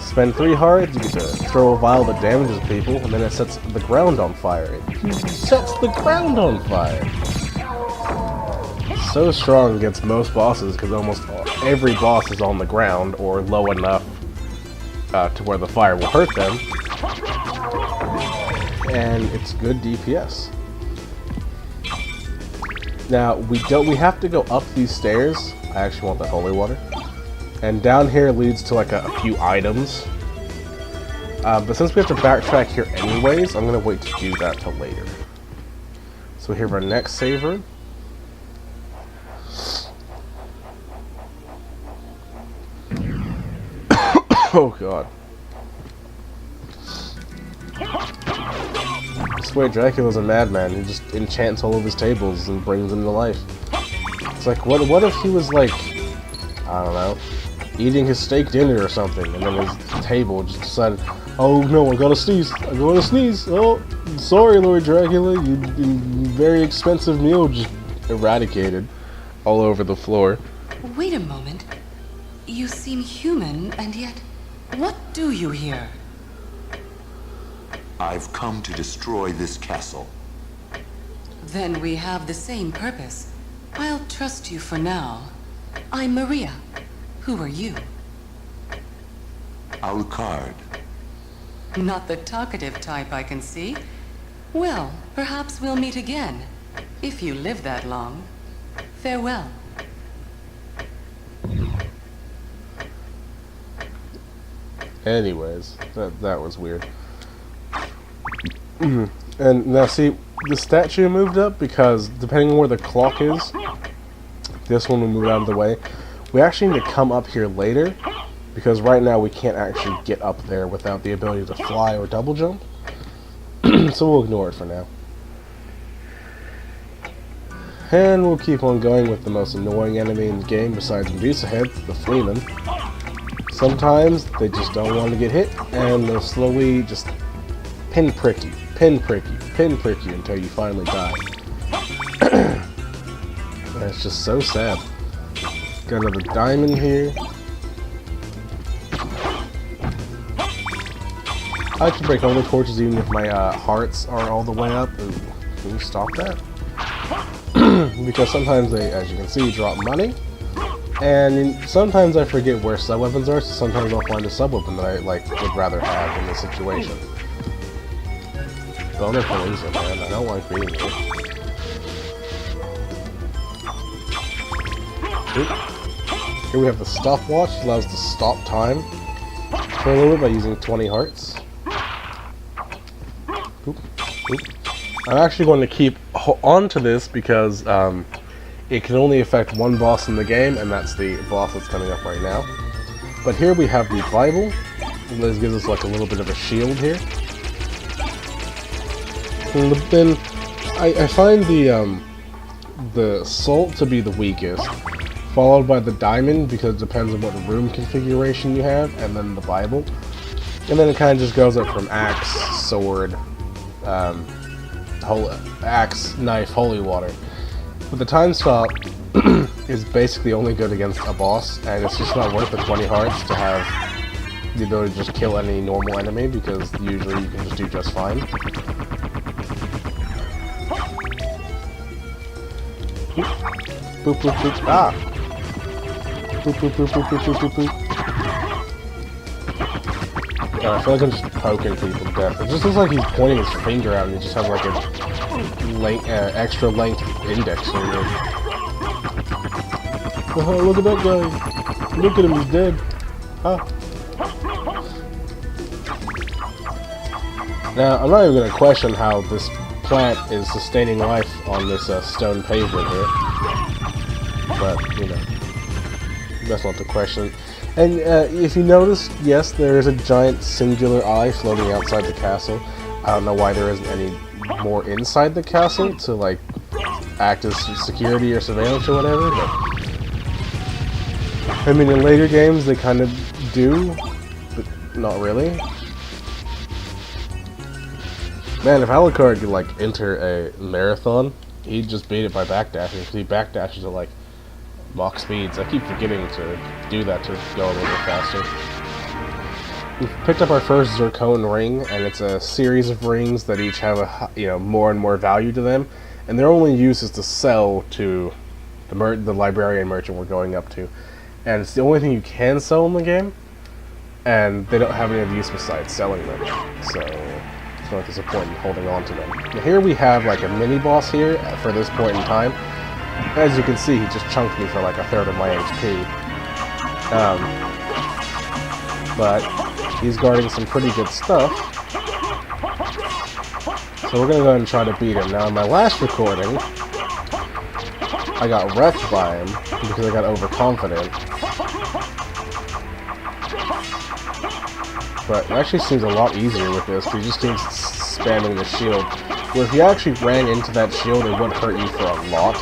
Spend 3 hearts, you get to throw a vial that damages people, and then it sets the ground on fire. It sets the ground on fire! So strong against most bosses, because almost every boss is on the ground, or low enough to where the fire will hurt them. And it's good DPS. Now, we have to go up these stairs. I actually want that holy water. And down here leads to like a few items. But since we have to backtrack here anyways, I'm going to wait to do that till later. So here our next save room. Oh god. I swear Dracula's a madman. He just enchants all of his tables and brings them to life. It's like, what if he was like, I don't know, eating his steak dinner or something, and then his table just decided, oh no, I gotta sneeze, oh, sorry Lord Dracula, your very expensive meal just eradicated all over the floor. Wait a moment. You seem human, and yet, what do you here? I've come to destroy this castle. Then we have the same purpose. I'll trust you for now. I'm Maria. Who are you? Alucard. Not the talkative type, I can see. Well, perhaps we'll meet again. If you live that long. Farewell. Anyways, that was weird. And now see, the statue moved up because depending on where the clock is, this one will move out of the way. We actually need to come up here later because right now we can't actually get up there without the ability to fly or double jump. So we'll ignore it for now. And we'll keep on going with the most annoying enemy in the game besides Medusa Head, the Fleeman. Sometimes they just don't want to get hit and they'll slowly just pinprick you until you finally die. And it's just so sad. Got another diamond here. I like to break all the torches even if my hearts are all the way up. Ooh, can you stop that? Because sometimes they, as you can see, drop money. And sometimes I forget where sub-weapons are, so sometimes I'll find a sub-weapon that I would rather have in this situation. Boner Palooza, man. I don't like being here. Oop. Here we have the stopwatch, which allows us to stop time for a little bit by using 20 hearts. Oop. Oop. I'm actually going to keep on to this because it can only affect one boss in the game, and that's the boss that's coming up right now. But here we have the Bible, and this gives us like a little bit of a shield here. And then I find the salt to be the weakest, followed by the diamond because it depends on what room configuration you have, and then the Bible. And then it kind of just goes up from axe, sword, axe, knife, holy water. But the time stop is basically only good against a boss, and it's just not worth the 20 hearts to have the ability to just kill any normal enemy, because usually you can just do just fine. Boop, boop, boop, ah! Boop, boop, boop, boop, boop, boop, boop, boop. God, I feel like I'm just poking people to death. It just looks like he's pointing his finger out and he just has like a extra length index finger. Oh, look at that guy. Look at him, he's dead. Ah. Now, I'm not even going to question how this plant is sustaining life on this stone pavement here. But, you know, that's not the question. And if you notice, yes, there is a giant singular eye floating outside the castle. I don't know why there isn't any more inside the castle to, like, act as security or surveillance or whatever, but I mean, in later games they kind of do, but not really. Man, if Alucard could, like, enter a marathon, he'd just beat it by backdashing, because he backdashes at, like, Mach speeds. I keep forgetting to do that to go a little bit faster. we've picked up our first Zircon ring, and it's a series of rings that each have a more and more value to them, and their only use is to sell to the librarian merchant we're going up to, and it's the only thing you can sell in the game, and they don't have any other use besides selling them, so it's not there's a point in holding on to them. Now here we have like a mini boss here for this point in time. As you can see, he just chunked me for like a third of my HP. But he's guarding some pretty good stuff. So we're gonna go ahead and try to beat him. Now in my last recording, I got wrecked by him because I got overconfident. But it actually seems a lot easier with this, because he just keeps spamming the shield. Where if you actually ran into that shield, it would hurt you for a lot.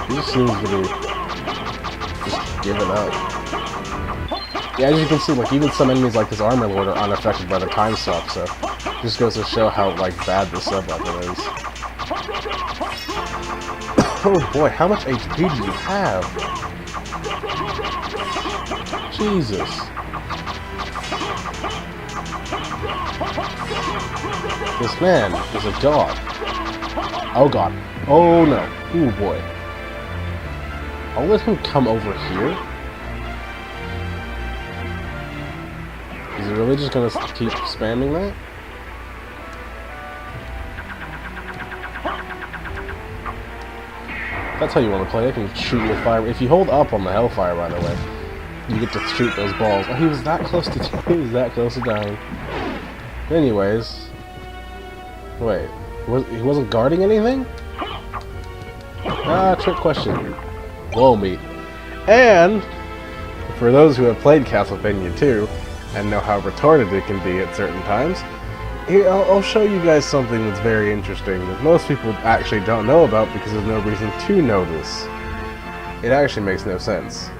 He just seems to be just giving up. Yeah, as you can see, like even some enemies like this Armor Lord are unaffected by the time suck, so it just goes to show how like bad this sub-weapon is. Oh boy, how much HP do you have? Jesus. This man is a god. Oh god. Oh no. Oh boy. I'll let him come over here. Is he really just gonna keep spamming that? That's how you want to play. I can shoot with fire. If you hold up on the Hellfire, by the way, you get to shoot those balls. Oh, he was that close to dying. Anyways, wait, he wasn't guarding anything? Trick question. Blow meat. And for those who have played Castlevania 2 and know how retarded it can be at certain times, here I'll show you guys something that's very interesting that most people actually don't know about because there's no reason to know this. It actually makes no sense.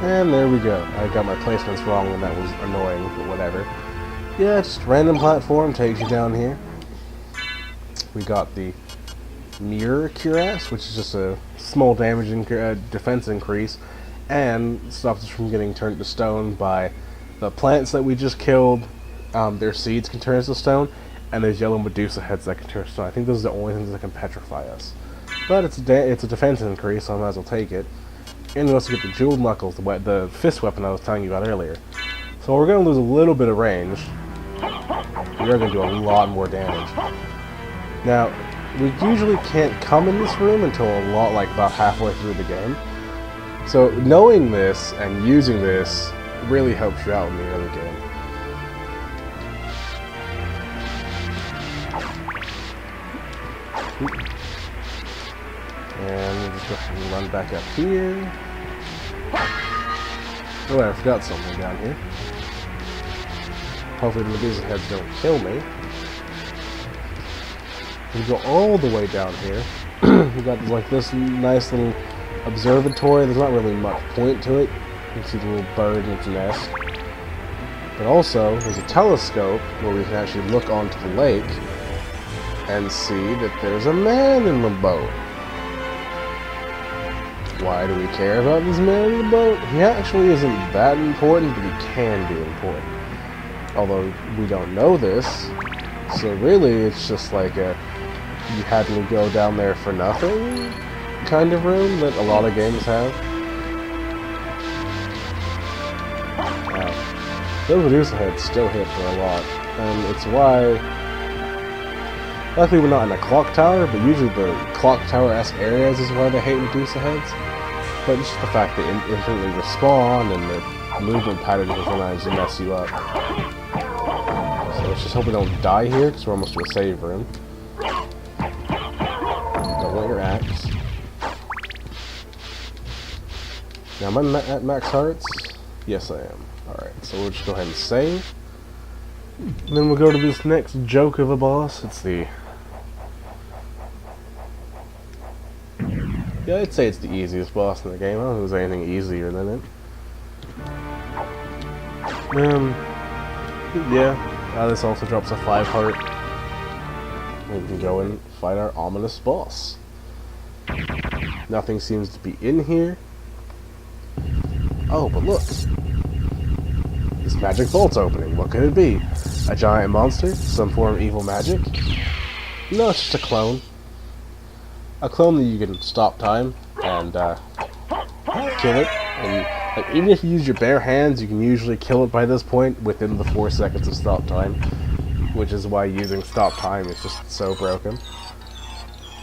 And there we go. I got my placements wrong and that was annoying, but whatever. Yeah, just random platform takes you down here. We got the Mirror Cuirass, which is just a small damage defense increase, and stops us from getting turned to stone by the plants that we just killed. Their seeds can turn us to stone, and there's yellow Medusa heads that can turn us to stone. I think those are the only things that can petrify us. But it's a defense increase, so I might as well take it. And we also get the Jeweled Knuckles, the fist weapon I was telling you about earlier. So we're going to lose a little bit of range. We are going to do a lot more damage. Now, we usually can't come in this room until about halfway through the game. So knowing this and using this really helps you out in the early game. And we'll just go ahead and run back up here. Oh, I forgot something down here. Hopefully the Medusa heads don't kill me. We go all the way down here. We got like this nice little observatory. There's not really much point to it. You can see the little bird in its nest. But also, there's a telescope where we can actually look onto the lake and see that there's a man in the boat. Why do we care about this man in the boat? He actually isn't that important, but he can be important. Although we don't know this, so really it's just like a you had to go down there for nothing kind of room that a lot of games have. Those Medusa heads still hit for a lot, and it's why. Luckily we're not in a clock tower, but usually the clock tower-esque areas is why they hate Medusa heads. But it's just the fact that they instantly respawn and the movement pattern can sometimes mess you up. So let's just hope we don't die here, because we're almost to a save room. Don't want your axe. Now am I at max hearts? Yes I am. Alright, so we'll just go ahead and save. And then we'll go to this next joke of a boss. It's the Yeah, I'd say it's the easiest boss in the game. I don't think there's anything easier than it. Yeah. This also drops a 5 heart. And we can go and fight our ominous boss. Nothing seems to be in here. Oh, but look. This magic vault's opening. What could it be? A giant monster? Some form of evil magic? No, it's just a clone. A clone that you can stop time and kill it. And like, even if you use your bare hands, you can usually kill it by this point within the 4 seconds of stop time. Which is why using stop time is just so broken.